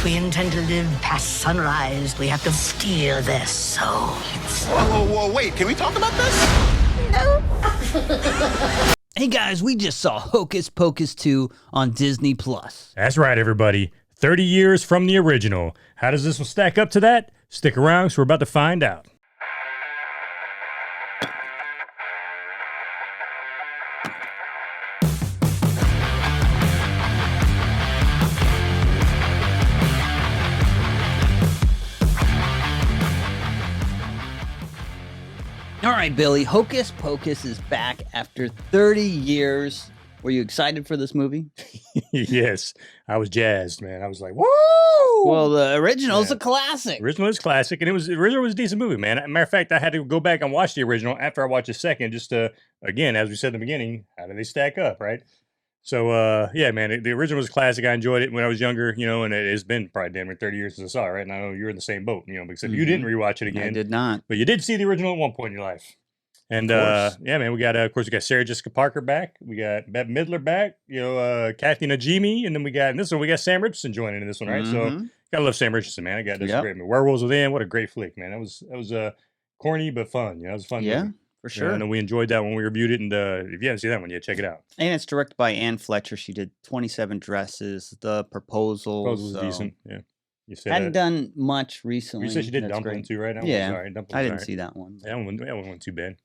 We intend to live past sunrise. We have to steal their souls. Whoa, wait. Can we talk about this? No. Hey guys, we just saw Hocus Pocus 2 on Disney+. That's right, everybody. 30 years from the original. How does this one stack up to that? Stick around, because we're about to find out. All right, Billy, Hocus Pocus is back after 30 years. Were you excited for this movie? Yes, I was jazzed, man. I was like, whoa! Well, the original's a classic. The original is classic, and the original was a decent movie, man. Matter of fact, I had to go back and watch the original after I watched the second, just to, again, as we said in the beginning, how do they stack up, right? So, yeah, man, the original was a classic. I enjoyed it when I was younger, and it has been probably damn near 30 years since I saw it, right? And I know you're in the same boat, because you didn't rewatch it again. I did not. But you did see the original at one point in your life. And, yeah, man, we got, of course, we got Sarah Jessica Parker back. We got Bette Midler back, Kathy Najimy. And then in this one, we got Sam Richardson joining in this one, right? So, gotta love Sam Richardson, man. I got this great. Werewolves Within, what a great flick, man. That was corny but fun. It was a fun movie. For sure. I know we enjoyed that when we reviewed it, and if you haven't seen that one yet, check it out. And it's directed by Fletcher. She did 27 Dresses, The Proposal. Proposal was decent, yeah. You said hadn't done much recently. You said she did Dumpling too, right? Yeah, I didn't see that one. That one wasn't too bad.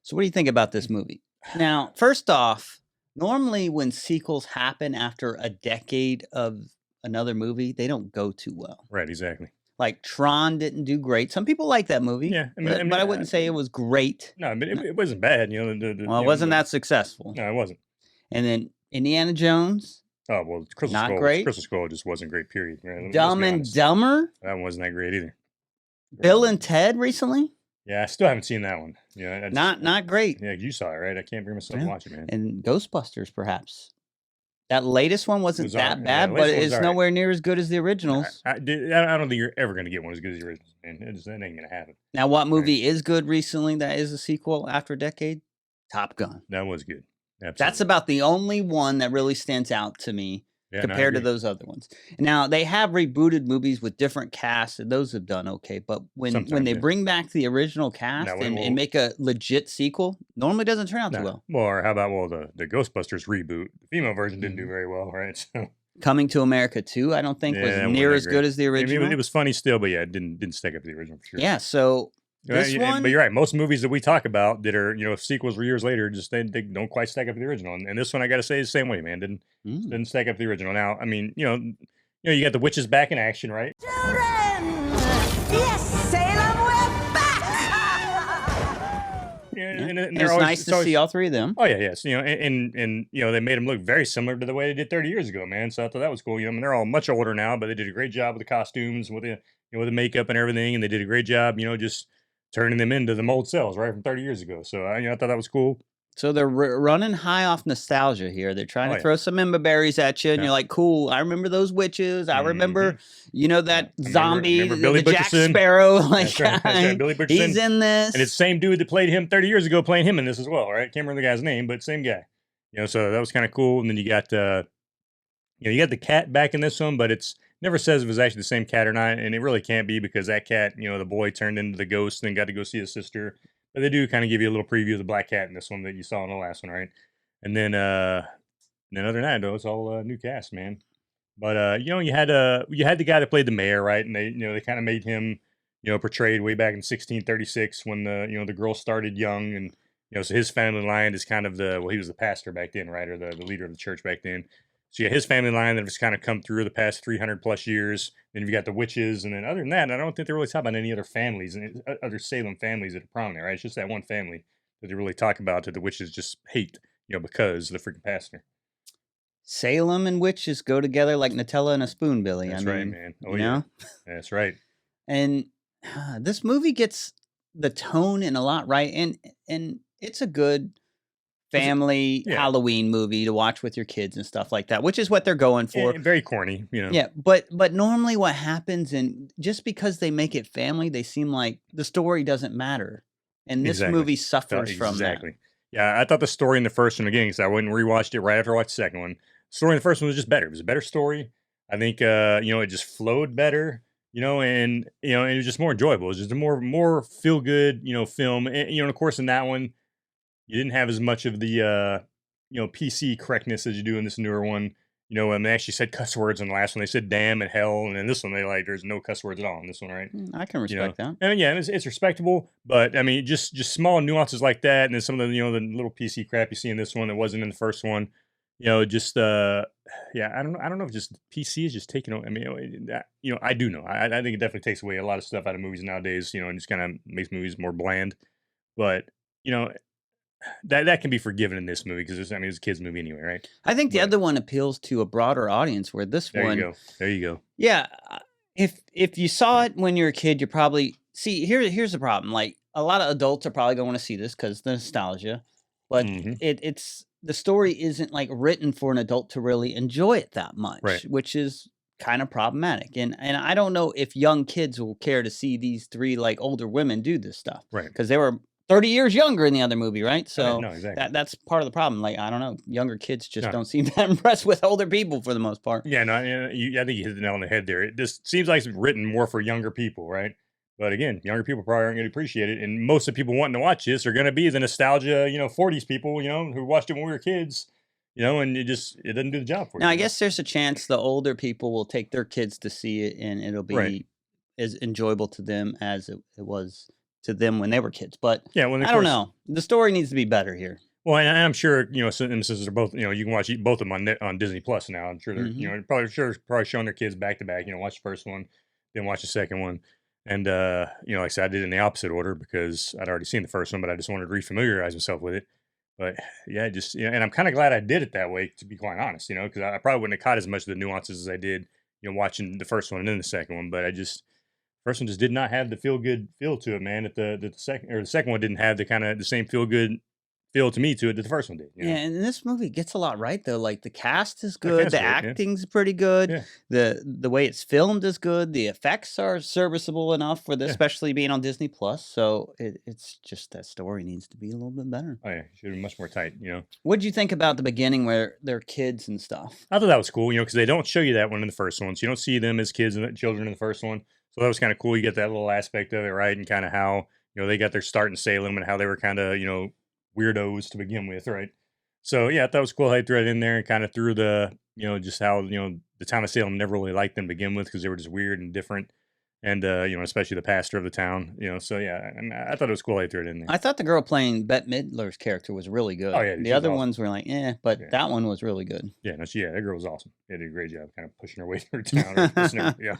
So what do you think about this movie? Now, first off, normally when sequels happen after a decade of another movie, they don't go too well. Right, exactly. Like Tron didn't do great. Some people like that movie. Yeah, but I wouldn't say it was great. No, but it wasn't bad. Well, it wasn't that successful. No, it wasn't. And then Indiana Jones. Oh well, Crystal Skull just wasn't great. Period. Right? Dumb and Dumber. That one wasn't that great either. Bill and Ted recently. Yeah, I still haven't seen that one. Yeah, not great. Yeah, you saw it, right? I can't bring myself to watch it, man. And Ghostbusters, perhaps. That latest one wasn't that bad, but it's nowhere near as good as the originals. I don't think you're ever going to get one as good as the originals, man. That ain't going to happen. Now, what movie is good recently that is a sequel after a decade? Top Gun. That was good. Absolutely. That's about the only one that really stands out to me compared to those other ones. Now, they have rebooted movies with different casts, and those have done okay. But when they bring back the original cast and make a legit sequel, normally doesn't turn out too well. Well, or how about the Ghostbusters reboot? The female version didn't do very well, right? So. Coming to America 2, I don't think was near as good as the original. It was funny still, but yeah, it didn't stack up to the original for sure. Yeah, so this one... But you're right. Most movies that we talk about that are, sequels or years later, just they don't quite stack up to the original. And this one, I got to say, is the same way, man. Didn't stack up to the original. Now, I mean, you got the witches back in action, right? Children! Yes, Salem, we're back! And it's nice to see all three of them. Oh, yeah, yes. And they made them look very similar to the way they did 30 years ago, man. So I thought that was cool. I mean, they're all much older now, but they did a great job with the costumes, with the with the makeup and everything. And they did a great job, just turning them into the mold cells, right, from 30 years ago. So I thought that was cool. So they're running high off nostalgia here. They're trying to throw some member berries at you, and you're like, cool, I remember those witches. I remember, that zombie, the Jack Sparrow that's right, Billy Butcherson. He's in this. And it's the same dude that played him 30 years ago playing him in this as well, right? Can't remember the guy's name, but same guy. So that was kind of cool. And then you got, you got the cat back in this one, but it's never says if it's actually the same cat or not, and it really can't be because that cat, the boy turned into the ghost and then got to go see his sister. But they do kind of give you a little preview of the black cat in this one that you saw in the last one, right? And then other than that, though, it's all new cast, man. But you had the guy that played the mayor, right? And they kind of made him portrayed way back in 1636 when the girl started young, and so his family line is kind of he was the pastor back then, right, or the leader of the church back then. So you got his family line that has kind of come through the past 300 plus years. Then you've got the witches. And then other than that, I don't think they really talk about any other families and other Salem families that are prominent, right? It's just that one family that they really talk about that the witches just hate, because of the freaking pastor. Salem and witches go together like Nutella and a spoon, Billy. That's right, man. Oh, yeah. That's right. And this movie gets the tone and a lot right. And it's a good family Halloween movie to watch with your kids and stuff like that, which is what they're going for. Very corny, Yeah, but normally what happens, and just because they make it family, they seem like the story doesn't matter. And this movie suffers from that. Yeah, I thought the story in the first one, again, because I went and rewatched it right after I watched the second one. The story in the first one was just better. It was a better story. I think it just flowed better, and it was just more enjoyable. It was just a more feel good, film. And, of course, in that one, you didn't have as much of the PC correctness as you do in this newer one. And they actually said cuss words in the last one. They said damn and hell, and in this one, there's no cuss words at all in this one, right? I can respect that. I mean, yeah, it's respectable, but I mean, just small nuances like that, and then some of the the little PC crap you see in this one that wasn't in the first one. Just yeah, I don't know if just PC is just taking. I mean, I do know. I think it definitely takes away a lot of stuff out of movies nowadays. And just kind of makes movies more bland. But that can be forgiven in this movie because it's a kids movie anyway, right? I think the other one appeals to a broader audience, where this one. There you go. Yeah, if you saw it when you were a kid, you probably here's the problem. Like, a lot of adults are probably going to want to see this because the nostalgia, but it's the story isn't like written for an adult to really enjoy it that much, right, which is kind of problematic. And I don't know if young kids will care to see these three like older women do this stuff, right? Because they were 30 years younger in the other movie, right? So no, exactly. that's part of the problem. Like, I don't know, younger kids just don't seem that impressed with older people for the most part. Yeah, no, I think you hit the nail on the head there. It just seems like it's written more for younger people, right? But again, younger people probably aren't going to appreciate it, and most of the people wanting to watch this are going to be the nostalgia, 40s people, who watched it when we were kids, and it doesn't do the job for you. Now, I guess there's a chance the older people will take their kids to see it, and it'll be as enjoyable to them as it was to them when they were kids. But yeah, I don't know. The story needs to be better here. Well, and I'm sure since they're both you can watch both of them on Disney Plus now. I'm sure they're probably showing their kids back to back. Watch the first one, then watch the second one. And like I said, I did it in the opposite order because I'd already seen the first one, but I just wanted to refamiliarize myself with it. But yeah, and I'm kind of glad I did it that way, to be quite honest, because I probably wouldn't have caught as much of the nuances as I did, watching the first one and then the second one. But first one just did not have the feel good feel to it, man. The second one didn't have the same feel good feel to me to it that the first one did. Yeah, and this movie gets a lot right though. Like, the cast is good, the acting's pretty good, the way it's filmed is good, the effects are serviceable enough for this, especially being on Disney Plus. So it's just that story needs to be a little bit better. Oh yeah, should be much more tight. What'd you think about the beginning where they're kids and stuff? I thought that was cool. Because they don't show you that one in the first one, so you don't see them as kids and children in the first one. So that was kind of cool. You get that little aspect of it, right? And kind of how they got their start in Salem and how they were kind of weirdos to begin with, right? So yeah, I thought it was cool how they threw it in there and kind of threw the just how the town of Salem never really liked them to begin with because they were just weird and different, and especially the pastor of the town, so yeah, and I thought it was cool how they threw it in there. I thought the girl playing Bette Midler's character was really good. Oh yeah, the other ones were like but that one was really good. Yeah, that girl was awesome. They did a great job kind of pushing her way through town. Yeah.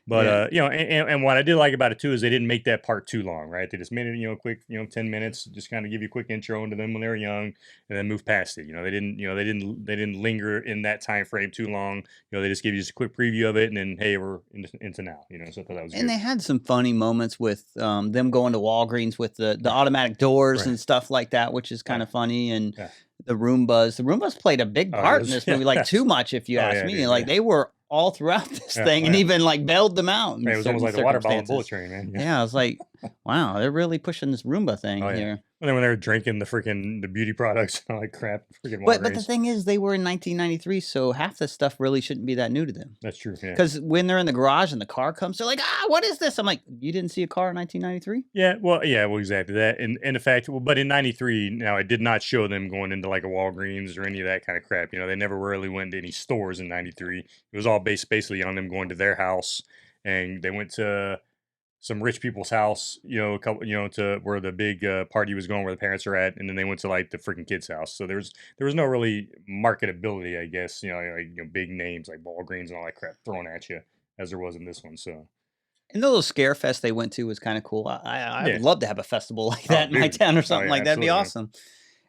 But and what I did like about it too is they didn't make that part too long, right? They just made it, quick, 10 minutes, just kind of give you a quick intro into them when they were young, and then move past it. They didn't linger in that time frame too long. They just gave you just a quick preview of it, and then hey, we're into now. So I thought that was. And good. they had some funny moments with them going to Walgreens with the automatic doors and stuff like that, which is kind of funny. And the Roombas played a big part in this movie, like too much, if you ask me. Like they were all throughout this thing, and even like bailed them out. It was almost like the water bottle bullet train, man. Yeah, I was like, wow, they're really pushing this Roomba thing here. And then when they were drinking the beauty products and all that crap, but the thing is, they were in 1993, so half the stuff really shouldn't be that new to them. That's true. Yeah. Because when they're in the garage and the car comes, they're like, what is this? I'm like, you didn't see a car in 1993? Yeah, well, exactly that. And in fact, but in 93, now it did not show them going into like a Walgreens or any of that kind of crap. They never really went to any stores in 93. It was all basically on them going to their house, and they went to some rich people's house, a couple, to where the big party was going, where the parents are at, and then they went to like the freaking kid's house. So there was no really marketability, I guess, like big names like Walgreens and all that crap thrown at you as there was in this one. So. And the little scare fest they went to was kind of cool. I would love to have a festival like that in my town or something like that. That'd be awesome.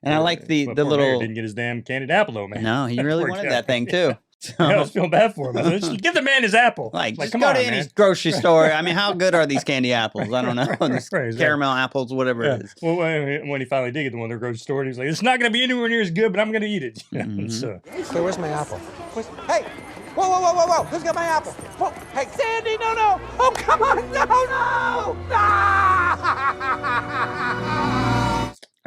And I like the little. Mayor didn't get his damn candied apple though, man. No, he really wanted that thing too. So, I was feeling bad for him. I said, give the man his apple. Just go to any grocery store. I mean, how good are these candy apples? I don't know. Caramel apples, whatever it is. Well, when he finally did get the one at the grocery store, he was like, it's not going to be anywhere near as good, but I'm going to eat it. So where's my apple? Hey! Whoa! Who's got my apple? Whoa! Hey, Sandy, no! Oh, come on, no!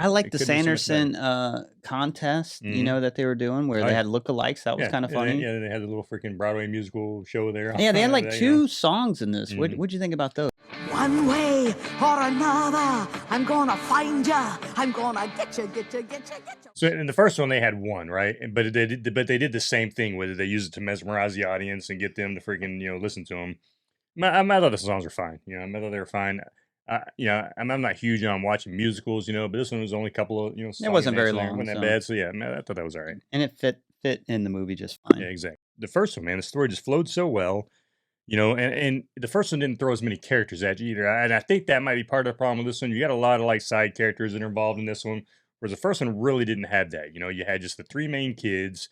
I like the could be so much better. Sanderson contest, that they were doing where they had lookalikes. That was kind of funny. They had a little freaking Broadway musical show there. Yeah, they had like two songs in this. What'd you think about those? One way or another, I'm gonna find ya. I'm gonna get you. So in the first one, they had one, right? But they did the same thing with it. They used it to mesmerize the audience and get them to freaking listen to them. I thought the songs were fine. I thought they were fine. I'm not huge on watching musicals, but this one was only a couple of It wasn't very long. Wasn't that bad? So yeah, I thought that was all right. And it fit in the movie just fine. Yeah, exactly. The first one, man, the story just flowed so well. And the first one didn't throw as many characters at you either. And I think that might be part of the problem with this one. You got a lot of like side characters that are involved in this one, whereas the first one really didn't have that. You had just the three main kids.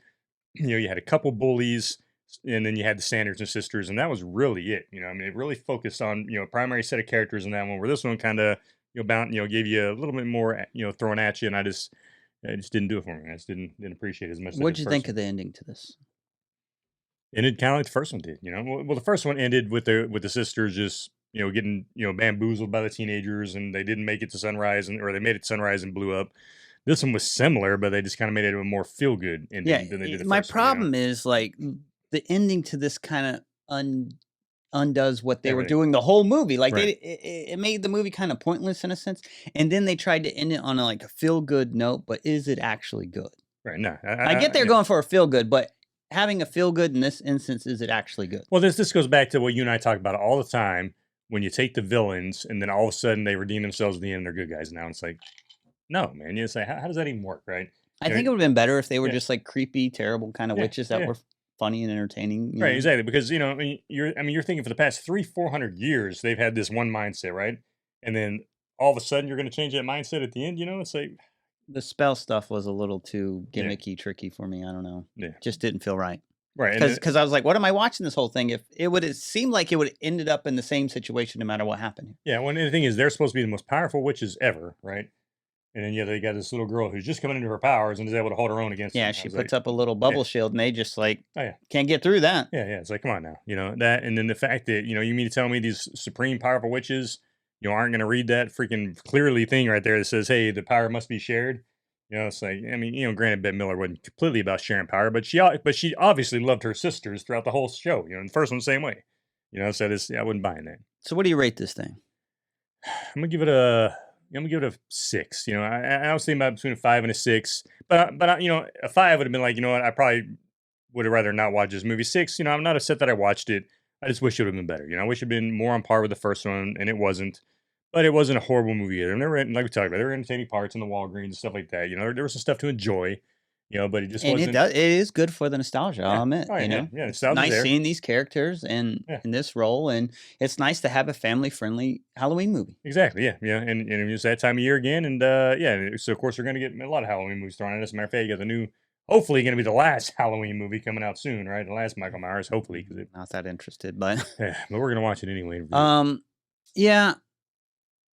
You had a couple bullies, and then you had the Sanderson sisters, and that was really it. It really focused on a primary set of characters in that one. Where this one kind of gave you a little bit more thrown at you, and it just didn't do it for me. I just didn't appreciate it as much. What'd you think of the ending to this? Ended kind of like the first one did, Well, the first one ended with the sisters just, getting, bamboozled by the teenagers, and they didn't make it to sunrise, or they made it sunrise and blew up. This one was similar, but they just kind of made it a more feel good ending than they did the first my one. problem is like the ending to this kind of undoes what they were doing the whole movie. Like it made the movie kind of pointless in a sense, and then they tried to end it on a feel good note. But is it actually good? Right. No, I get they're going for a feel good, but having a feel good in this instance, is it actually good? Well, this goes back to what you and I talk about all the time. When you take the villains and then all of a sudden they redeem themselves at the end, they're good guys now. It's like, no, man. You say, how does that even work, right? I think it would have been better if they were just like creepy, terrible kind of witches that were funny and entertaining. Right, exactly. Because you're thinking for the past 300-400 years they've had this one mindset, right? And then all of a sudden you're going to change that mindset at the end. It's like the spell stuff was a little too gimmicky, tricky for me. I don't know. Yeah, just didn't feel right. Right, because I was like, what am I watching this whole thing? If it would have seemed like it would have ended up in the same situation no matter what happened. Yeah, well, the thing is, they're supposed to be the most powerful witches ever, right? And then they got this little girl who's just coming into her powers and is able to hold her own against them. Yeah, she puts up a little bubble shield, and they just can't get through that. Yeah, it's like, come on now, that, and then the fact that you mean to tell me these supreme powerful witches, aren't going to read that freaking clearly thing right there that says, hey, the power must be shared. It's like, granted, Bette Midler wasn't completely about sharing power, but she obviously loved her sisters throughout the whole show. The first one the same way. So I wouldn't buy that. So what do you rate this thing? I'm gonna give it a 6. I was thinking about between a 5 and a 6, but a 5 would have been like, what, I probably would have rather not watch this movie. 6, I'm not upset that I watched it. I just wish it would have been better. I wish it had been more on par with the first one, and it wasn't. But it wasn't a horrible movie either. And like we talked about, there were entertaining parts in the Walgreens and stuff like that. There was some stuff to enjoy, but it just wasn't. It is good for the nostalgia, I'll admit. It's nice seeing these characters in this role, and it's nice to have a family-friendly Halloween movie. Exactly, yeah. And it's that time of year again, and so of course we're going to get a lot of Halloween movies thrown at us. As a matter of fact, you got the new, hopefully going to be the last Halloween movie coming out soon, right? The last Michael Myers, hopefully. Not that interested, but... but we're going to watch it anyway. Yeah.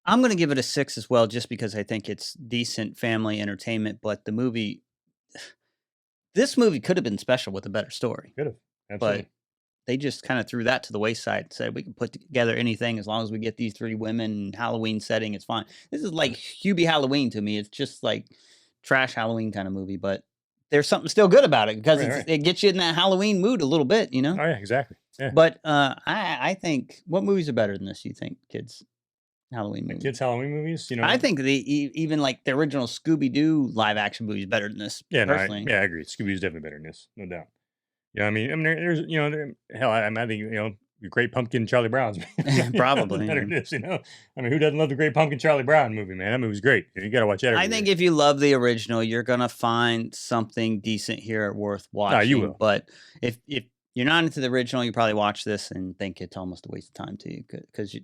I'm going to give it a 6 as well, just because I think it's decent family entertainment. But this movie could have been special with a better story. Could have, absolutely. But they just kind of threw that to the wayside and said, we can put together anything as long as we get these 3 women, Halloween setting, it's fine. This is like Hubie Halloween to me. It's just like trash Halloween kind of movie, but there's something still good about it because it gets you in that Halloween mood a little bit, Oh, yeah, exactly. Yeah. But I think, what movies are better than this, you think, kids? Halloween movies. Kids Halloween movies, I think even like the original Scooby-Doo live action movie is better than this. Yeah, personally. I agree. Scooby-Doo's definitely better than this, no doubt. There's hell, I think the Great Pumpkin, Charlie Brown's probably better than this. Who doesn't love the Great Pumpkin, Charlie Brown movie, man? That movie's great. You got to watch that. I think if you love the original, you're gonna find something decent here worth watching. No, you will. But if you're not into the original, you probably watch this and think it's almost a waste of time to you because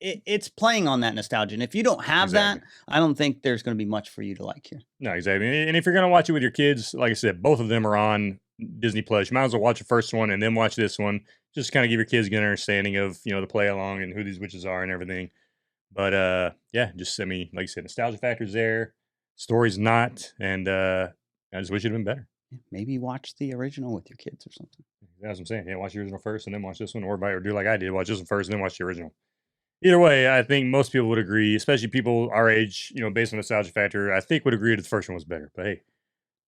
it's playing on that nostalgia. And if you don't have that, I don't think there's going to be much for you to like here. No, exactly. And if you're going to watch it with your kids, like I said, both of them are on Disney Plus. You might as well watch the first one and then watch this one. Just kind of give your kids a good understanding of, the play along and who these witches are and everything. But like I said, nostalgia factor's there. Story's not. And I just wish it'd been better. Maybe watch the original with your kids or something. That's what I'm saying. Yeah, watch the original first and then watch this one. Or do like I did, watch this one first and then watch the original. Either way, I think most people would agree, especially people our age, based on nostalgia factor, I think would agree that the first one was better. But hey,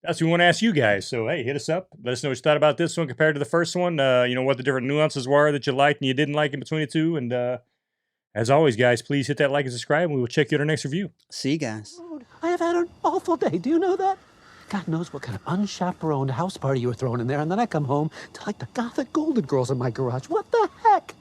that's what we want to ask you guys. So hey, hit us up. Let us know what you thought about this one compared to the first one. What the different nuances were that you liked and you didn't like in between the two. And as always, guys, please hit that like and subscribe, and we will check you at our next review. See you guys. I have had an awful day. Do you know that? God knows what kind of unchaperoned house party you were throwing in there, and then I come home to like the gothic Golden Girls in my garage. What the heck?